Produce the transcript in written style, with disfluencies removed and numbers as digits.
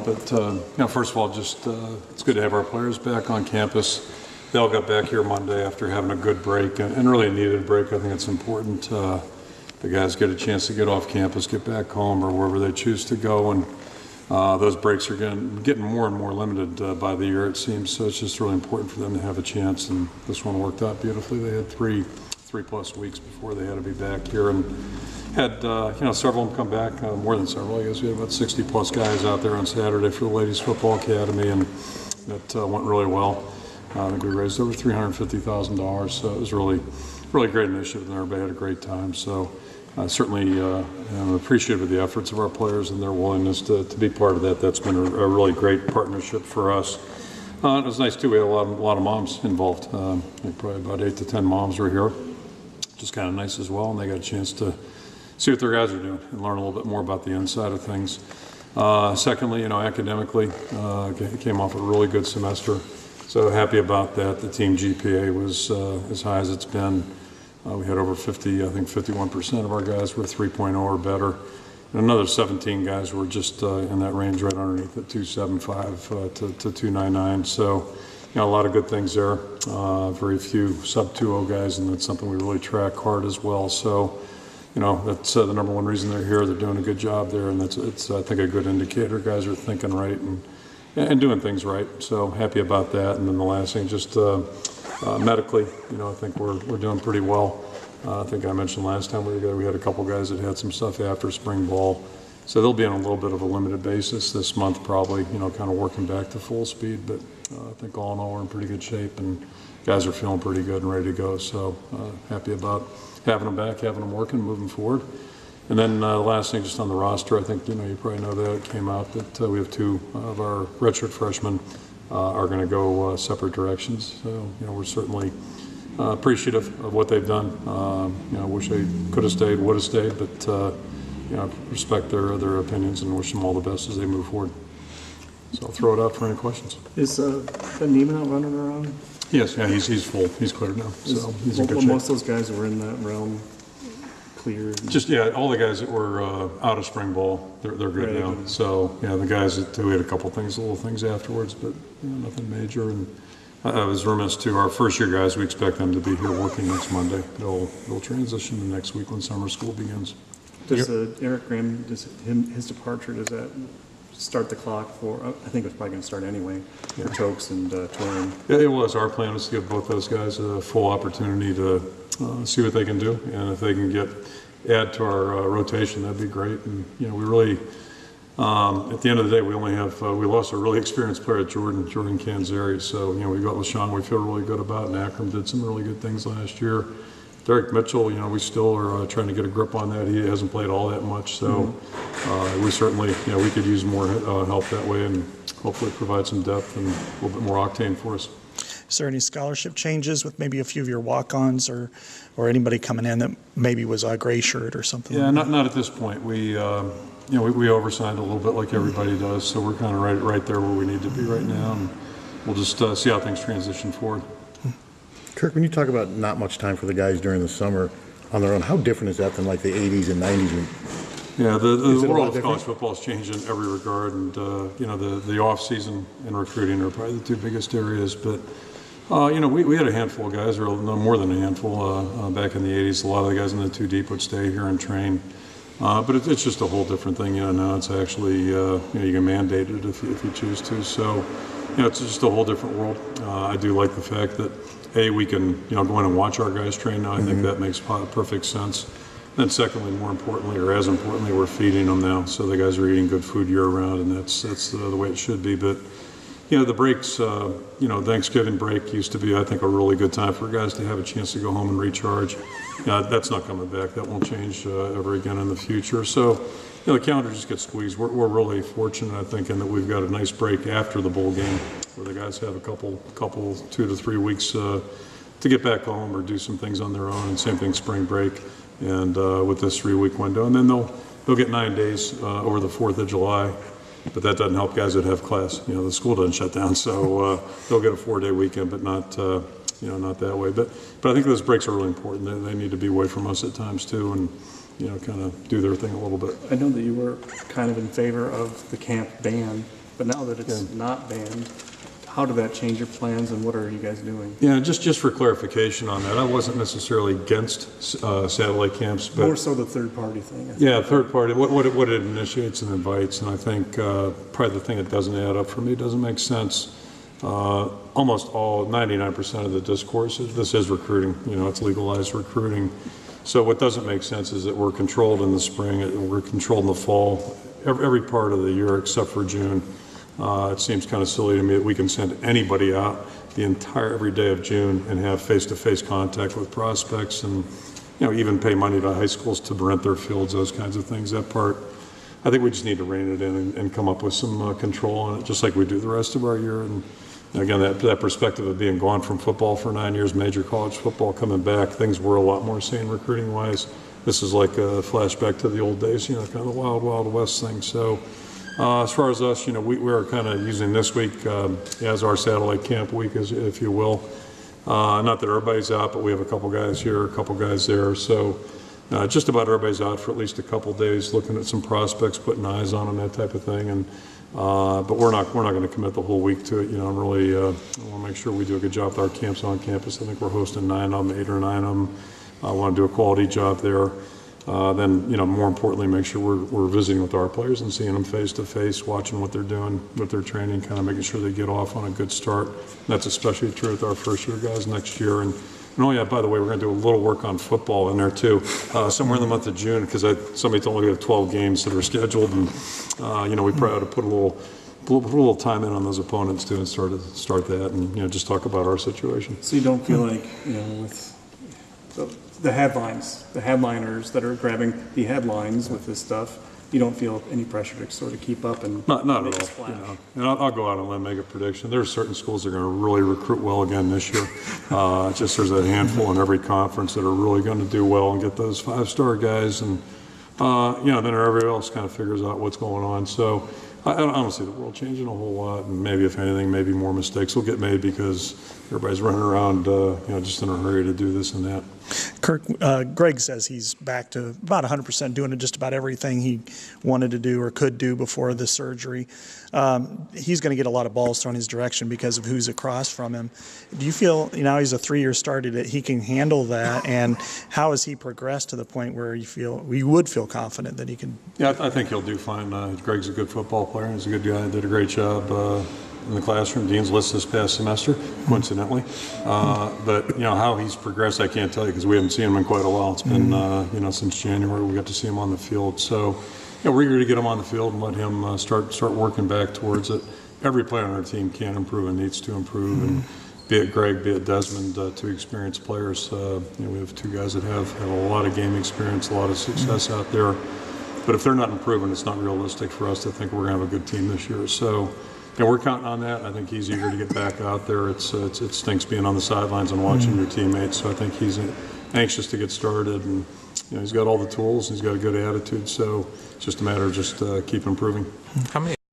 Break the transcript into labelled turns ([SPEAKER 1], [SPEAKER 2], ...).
[SPEAKER 1] But first of all, just it's good to have our players back on campus. They all got back here Monday after having a good break and really a needed break. I think it's important the guys get a chance to get off campus, get back home or wherever they choose to go. And those breaks are getting more and more limited by the year, it seems. So it's just really important for them to have a chance. And this one worked out beautifully. They had three plus weeks before they had to be back here, and had several of them come back, more than several. I guess we had about 60 plus guys out there on Saturday for the Ladies Football Academy, and that went really well. I think we raised over $350,000, so it was really great initiative, and everybody had a great time. So certainly I'm appreciative of the efforts of our players and their willingness to be part of that. That's been a really great partnership for us. It was nice too. We had a lot of moms involved. I think probably about 8 to 10 moms were here, which is kind of nice as well, and they got a chance to see what their guys are doing and learn a little bit more about the inside of things. Secondly, academically, came off a really good semester, so happy about that. The team GPA was as high as it's been. We had over 51% of our guys were 3.0 or better. And another 17 guys were just in that range right underneath at 275 to 299. So, a lot of good things there. Very few sub 2.0 guys, and that's something we really track hard as well. So, that's the number one reason they're here. They're doing a good job there, and it's I think a good indicator. Guys are thinking right and doing things right. So happy about that. And then the last thing, just medically, I think we're doing pretty well. I think I mentioned last time we were there, we had a couple guys that had some stuff after spring ball. So they'll be on a little bit of a limited basis this month, probably, kind of working back to full speed. But I think all in all, we're in pretty good shape, and guys are feeling pretty good and ready to go. So happy about having them back, having them working, moving forward. And then last thing, just on the roster, I think, you probably know that it came out that we have 2 of our redshirt freshmen are going to go separate directions. So, we're certainly appreciative of what they've done. I wish they could have stayed, would have stayed, but respect their opinions and wish them all the best as they move forward. So I'll throw it out for any questions.
[SPEAKER 2] Is Ben Neiman out running around?
[SPEAKER 1] Yes, yeah, he's full. He's cleared now, so he's in good shape.
[SPEAKER 2] Most of those guys that were in that realm cleared?
[SPEAKER 1] Just, all the guys that were out of spring ball, they're good now. So, the guys that we had a couple things, little things afterwards, but nothing major. And I was remiss too. Our first year guys, we expect them to be here working next Monday. They'll transition to next week when summer school begins.
[SPEAKER 2] Does Eric Graham, his departure, does that start the clock for? I think it's probably going to start anyway. For Tokes and Torin.
[SPEAKER 1] Yeah, it was. Our plan was to give both those guys a full opportunity to see what they can do, and if they can add to our rotation, that'd be great. And we really, at the end of the day, we only have we lost a really experienced player, Jordan Canzeri. So we got LaShawn, we feel really good about, and Akram did some really good things last year. Derek Mitchell, we still are trying to get a grip on that. He hasn't played all that much, so we certainly, we could use more help that way, and hopefully provide some depth and a little bit more octane for us.
[SPEAKER 3] Is there any scholarship changes with maybe a few of your walk-ons or anybody coming in that maybe was a gray shirt or something?
[SPEAKER 1] Yeah, not at this point. We oversigned a little bit like everybody does, so we're kind of right there where we need to be right now, and we'll just see how things transition forward.
[SPEAKER 4] Kirk, when you talk about not much time for the guys during the summer on their own, how different is that than like the 80s and 90s?
[SPEAKER 1] Yeah, the world of college football has changed in every regard, and the off-season and recruiting are probably the 2 biggest areas. But we had a handful of guys, or no more than a handful, back in the 80s. A lot of the guys in the 2 deep would stay here and train. But it's just a whole different thing. Now it's actually you can mandate it if you choose to. So it's just a whole different world. I do like the fact that we can go in and watch our guys train now. I think that makes perfect sense. Then secondly, more importantly, or as importantly, we're feeding them now, so the guys are eating good food year round, and that's the way it should be. But the breaks, Thanksgiving break used to be, I think, a really good time for guys to have a chance to go home and recharge. That's not coming back. That won't change ever again in the future. So the calendar just gets squeezed. We're really fortunate, I think, in that we've got a nice break after the bowl game, where the guys have a couple 2 to 3 weeks to get back home or do some things on their own, and same thing spring break. And with this 3-week window, and then they'll get 9 days over the 4th of July, but that doesn't help guys that have class. The school doesn't shut down, so they'll get a 4-day weekend, but not that way. But I think those breaks are really important. They need to be away from us at times too, and kind of do their thing a little bit.
[SPEAKER 2] I know that you were kind of in favor of the camp ban But now that it's not banned, how did that change your plans and what are you guys doing?
[SPEAKER 1] Yeah, just for clarification on that, I wasn't necessarily against satellite camps, but
[SPEAKER 2] More so the third-party thing. I think.
[SPEAKER 1] yeah, third party, what it initiates and invites, and I think probably the thing that doesn't add up for me, doesn't make sense. Almost all, 99% of the discourse this is recruiting. You know, it's legalized recruiting. So what doesn't make sense is that we're controlled in the spring, and we're controlled in the fall, every part of the year except for June. It seems kind of silly to me that we can send anybody out every day of June and have face-to-face contact with prospects, and even pay money to high schools to rent their fields, those kinds of things. That part, I think we just need to rein it in and come up with some control on it, just like we do the rest of our year. And again, that perspective of being gone from football for 9 years, major college football coming back, things were a lot more sane recruiting-wise. This is like a flashback to the old days, kind of the wild, wild west thing. So. As far as us, we are kind of using this week as our satellite camp week, if you will. Not that everybody's out, but we have a couple guys here, a couple guys there. So just about everybody's out for at least a couple days, looking at some prospects, putting eyes on them, that type of thing. And but we're not going to commit the whole week to it. And really want to make sure we do a good job with our camps on campus. I think we're hosting 9 of them, 8 or 9 of them. I want to do a quality job there. Then, more importantly, make sure we're visiting with our players and seeing them face to face, watching what they're doing with their training, kind of making sure they get off on a good start. And that's especially true with our first year guys next year. And oh yeah, by the way, we're going to do a little work on football in there too, somewhere in the month of June, because somebody told me we have 12 games that are scheduled, and we probably ought to put a little time in on those opponents too, and start that, and just talk about our situation.
[SPEAKER 2] So you don't feel like, with the headliners that are grabbing the headlines with this stuff, you don't feel any pressure to sort of keep up and
[SPEAKER 1] not
[SPEAKER 2] make
[SPEAKER 1] at
[SPEAKER 2] a
[SPEAKER 1] all.
[SPEAKER 2] splash?
[SPEAKER 1] And I'll go out on a limb, make a prediction. There's certain schools that are going to really recruit well again this year. Just there's a handful in every conference that are really going to do well and get those 5-star guys, and then everybody else kind of figures out what's going on. So I don't see the world changing a whole lot, and maybe if anything, maybe more mistakes will get made because everybody's running around, just in a hurry to do this and that.
[SPEAKER 3] Kirk, Greg says he's back to about 100% doing just about everything he wanted to do or could do before the surgery. He's going to get a lot of balls thrown his direction because of who's across from him. Do you feel, now he's a 3-year starter, that he can handle that? And how has he progressed to the point where you would feel confident that he can?
[SPEAKER 1] Yeah, I think he'll do fine. Greg's a good football player. He's a good guy. Did a great job in the classroom. Dean's list this past semester, coincidentally. But how he's progressed, I can't tell you because we haven't seen him in quite a while. It's been since January we got to see him on the field. So we're eager to get him on the field and let him start working back towards it. Every player on our team can improve and needs to improve, and be it Greg, be it Desmond, 2 experienced players. We have 2 guys that have a lot of game experience, a lot of success out there. But if they're not improving, it's not realistic for us to think we're going to have a good team this year. So. We're counting on that. I think he's eager to get back out there. It stinks being on the sidelines and watching your teammates. So I think he's anxious to get started, and he's got all the tools. He's got a good attitude. So it's just a matter of just keep improving.
[SPEAKER 5] How many